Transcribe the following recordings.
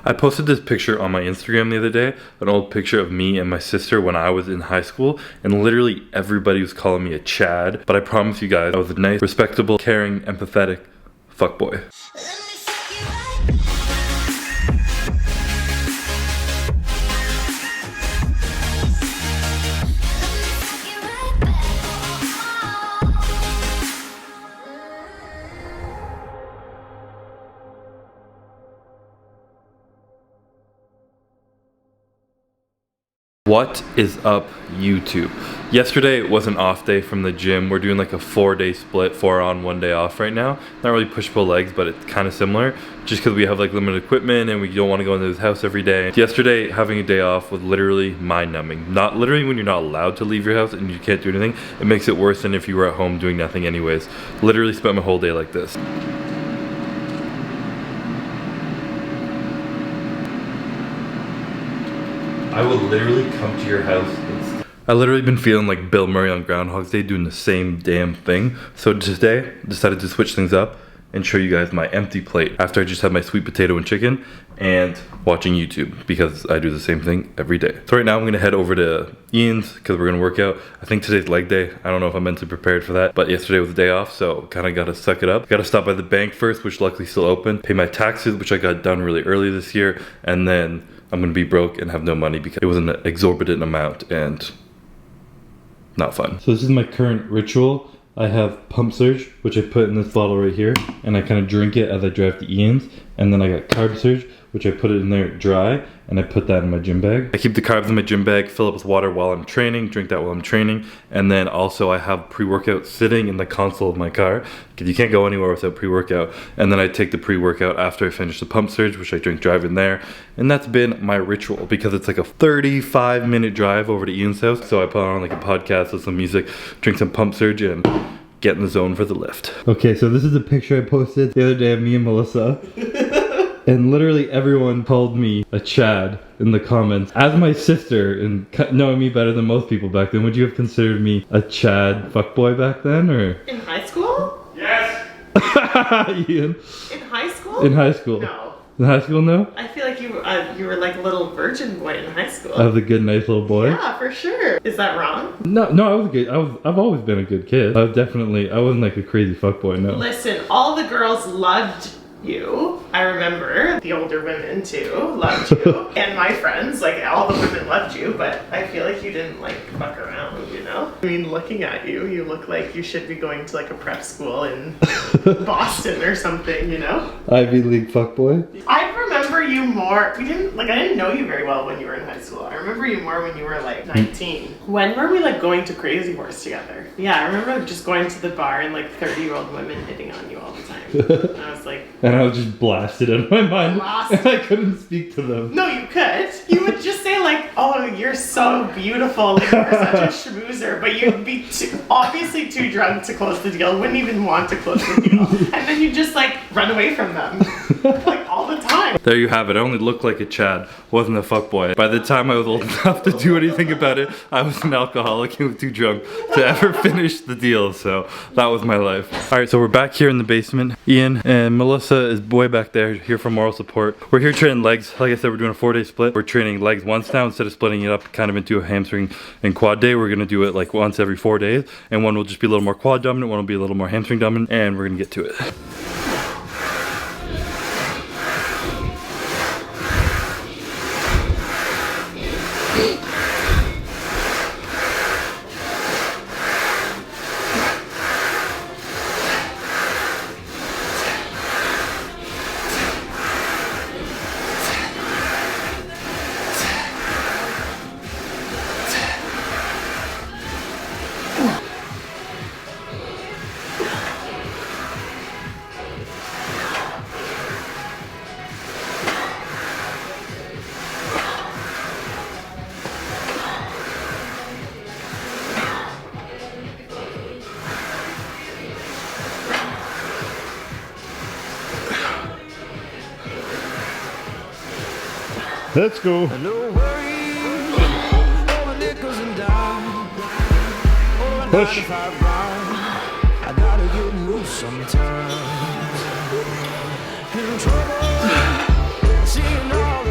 I posted this picture on my Instagram the other day, an old picture of me and my sister when I was in high school, and literally everybody was calling me a Chad, but I promise you guys, I was a nice, respectable, caring, empathetic fuckboy. What is up, YouTube? Yesterday was an off day from the gym. We're doing like a 4-day split, 4 on, 1 day off right now. Not really push-pull legs, but it's kind of similar just because we have like limited equipment and we don't want to go into his house every day. Yesterday, having a day off was literally mind-numbing. Not literally when you're not allowed to leave your house and you can't do anything. It makes it worse than if you were at home doing nothing anyways. Literally spent my whole day like this. I will literally come to your house. I literally been feeling like Bill Murray on Groundhog's Day doing the same damn thing. So today, decided to switch things up and show you guys my empty plate after I just had my sweet potato and chicken and watching YouTube because I do the same thing every day. So right now I'm gonna head over to Ian's because we're gonna work out. I think today's leg day. I don't know if I'm mentally prepared for that, but yesterday was a day off, so kind of gotta suck it up. Gotta stop by the bank first, which luckily still open, pay my taxes, which I got done really early this year, and then I'm gonna be broke and have no money because it was an exorbitant amount and not fun. So this is my current ritual. I have Pump Surge, which I put in this bottle right here, and I kind of drink it as I drive to Ian's. And then I got Carb Surge, which I put it in there dry, and I put that in my gym bag. I keep the carbs in my gym bag, fill up with water while I'm training, drink that while I'm training, and then also I have pre-workout sitting in the console of my car, because you can't go anywhere without pre-workout. And then I take the pre-workout after I finish the Pump Surge, which I drink driving there. And that's been my ritual, because it's like a 35-minute drive over to Ian's house. So I put on like a podcast with some music, drink some Pump Surge, and get in the zone for the lift. Okay, so this is a picture I posted the other day of me and Melissa. And literally everyone called me a Chad in the comments. As my sister and knowing me better than most people back then, would you have considered me a Chad fuckboy back then, or? In high school? Yes! In Ian. high school? In high school. No. In high school, no? I feel like you were like a little virgin boy in high school. I was a good, nice little boy? Yeah, for sure. Is that wrong? No, I was a good, I've always been a good kid. I wasn't like a crazy fuckboy, no. Listen, all the girls loved you. I remember the older women too loved you. And my friends, like all the women loved you, but I feel like you didn't like fuck around, you know? I mean, looking at you, you look like you should be going to like a prep school in Boston or something, you know? Ivy League fuckboy? I remember you more, I didn't know you very well when you were in high school. I remember you more when you were like 19. When were we like going to Crazy Horse together? Yeah, I remember just going to the bar and like 30-year-old women hitting on you all the time. And I was like... And I was just blasted out of my mind. And I couldn't speak to them. No, you could. You would just say like, oh, you're so beautiful, like, you're such a schmoozer, but you'd be obviously too drunk to close the deal, wouldn't even want to close the deal. And then you just like run away from them, like all the time. There you have it. I only looked like a Chad, wasn't a fuckboy. By the time I was old enough to do anything about it, I was an alcoholic and was too drunk to ever finish the deal, so that was my life. Alright, so we're back here in the basement. Ian and Melissa is way back there, here for moral support. We're here training legs. Like I said, we're doing a 4-day split. We're training legs once now instead of splitting it up kind of into a hamstring and quad day. We're gonna do it like once every 4 days, and one will just be a little more quad dominant, one will be a little more hamstring dominant, and we're gonna get to it. Let's go. No worries, all the nickels and dimes. Push. I gotta get loose sometimes. In trouble, seeing all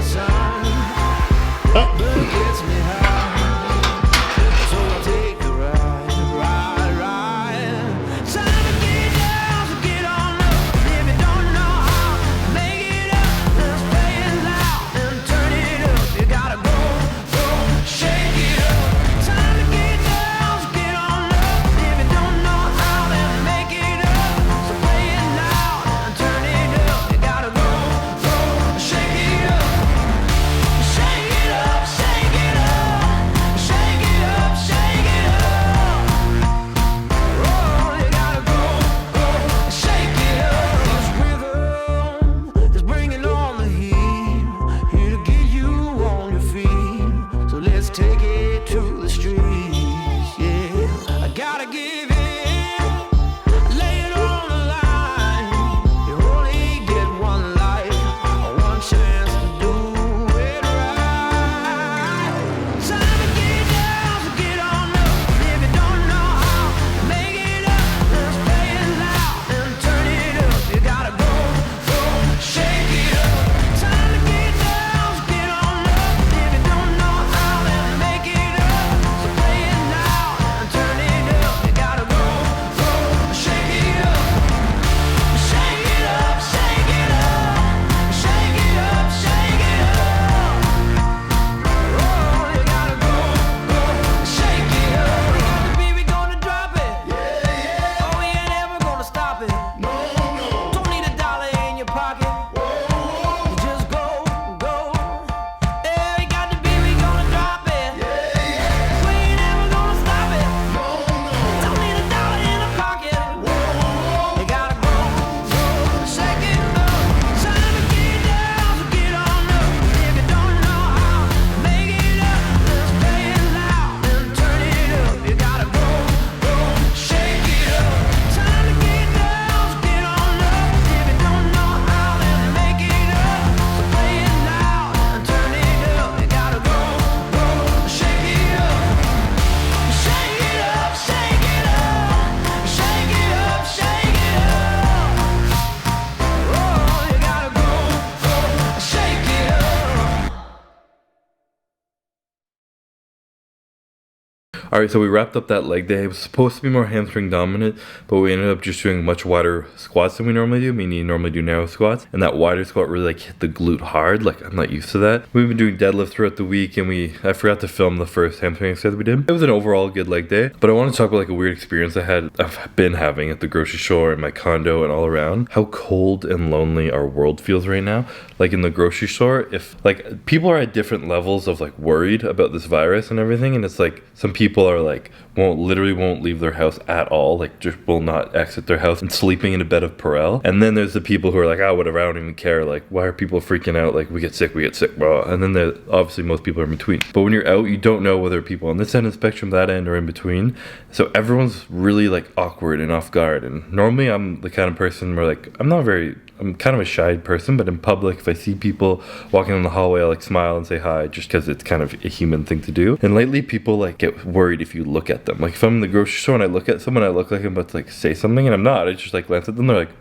Alright, so we wrapped up that leg day. It was supposed to be more hamstring dominant, but we ended up just doing much wider squats than we normally do, meaning you normally do narrow squats. And that wider squat really like hit the glute hard. Like, I'm not used to that. We've been doing deadlift throughout the week, and I forgot to film the first hamstring exercise we did. It was an overall good leg day, but I want to talk about like a weird experience I've been having at the grocery store, in my condo, and all around. How cold and lonely our world feels right now. Like in the grocery store, if like people are at different levels of like worried about this virus and everything, and it's like some people are like won't leave their house at all, like just will not exit their house and sleeping in a bed of Perel. And then there's the people who are like, oh, whatever, I don't even care. Like, why are people freaking out? Like, we get sick, bro. And then there obviously most people are in between. But when you're out, you don't know whether people on this end of the spectrum, that end, or in between. So everyone's really like awkward and off guard. And normally I'm the kind of person where like I'm kind of a shy person, but in public, if I see people walking in the hallway, I like smile and say hi, just because it's kind of a human thing to do. And lately, people like get worried if you look at them. Like if I'm in the grocery store and I look at someone, I look like I'm about to like say something, and I'm not. I just like glance at them. They're like,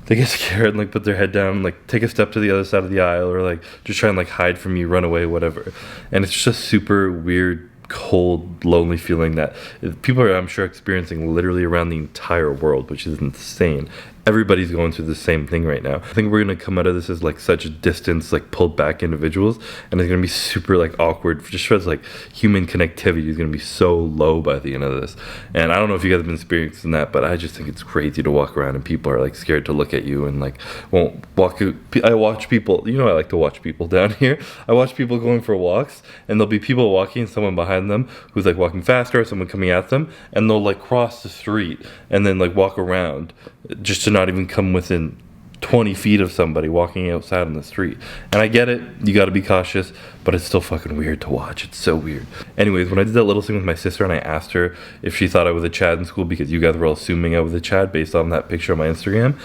they get scared and like put their head down and like take a step to the other side of the aisle, or like just try and like hide from you, run away, whatever. And it's just super weird, cold, lonely feeling that people are, I'm sure, experiencing literally around the entire world, which is insane. Everybody's going through the same thing right now. I think we're gonna come out of this as like such a distance, like pulled back individuals, and it's gonna be super like awkward. Just because like human connectivity is gonna be so low by the end of this. And I don't know if you guys have been experiencing that, but I just think it's crazy to walk around and people are like scared to look at you and like won't walk. I watch people, I like to watch people down here. I watch people going for walks, and there'll be people walking, someone behind them who's like walking faster, or someone coming at them, and they'll like cross the street and then like walk around just to not even come within 20 feet of somebody walking outside on the street. And I get it, you gotta be cautious, but it's still fucking weird to watch. It's so weird. Anyways, when I did that little thing with my sister and I asked her if she thought I was a Chad in school, because you guys were all assuming I was a Chad based on that picture on my Instagram,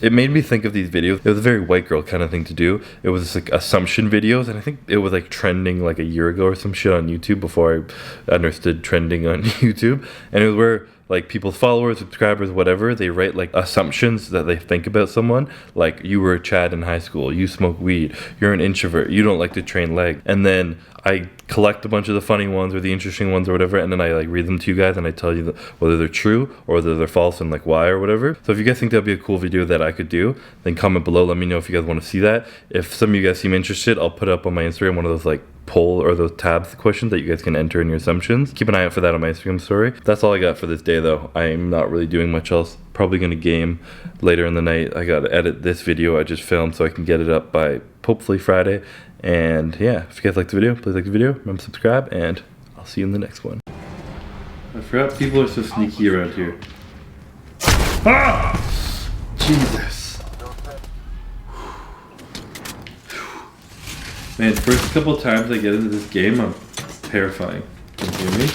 it made me think of these videos. It was a very white girl kind of thing to do. It was like assumption videos, and I think it was like trending like a year ago or some shit on YouTube before I understood trending on YouTube. And it was where like people's followers, subscribers, whatever, they write like assumptions that they think about someone. Like, you were a Chad in high school, you smoke weed, you're an introvert, you don't like to train leg. And then I collect a bunch of the funny ones or the interesting ones or whatever, and then I like read them to you guys, and I tell you whether they're true or whether they're false and like why or whatever. So if you guys think that'd be a cool video that I could do, then comment below, let me know if you guys want to see that. If some of you guys seem interested, I'll put up on my Instagram one of those like poll or those tabs questions that you guys can enter in your assumptions. Keep an eye out for that on my Instagram story. That's all I got for this day though. I'm not really doing much else. Probably gonna game later in the night. I gotta edit this video I just filmed so I can get it up by hopefully Friday. And yeah, if you guys liked the video, please like the video, remember to subscribe, and I'll see you in the next one. I forgot people are so sneaky around here. Ah! Jesus. Man, first couple times I get into this game, I'm terrifying. Can you hear me?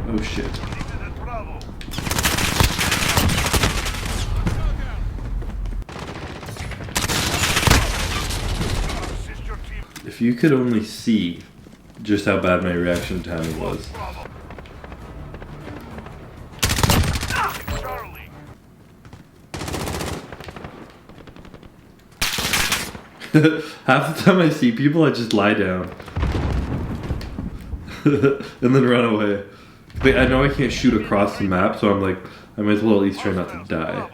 Oh shit. If you could only see just how bad my reaction timing was. Half the time I see people, I just lie down. And then run away. But I know I can't shoot across the map, so I'm like, I might as well at least try not to die.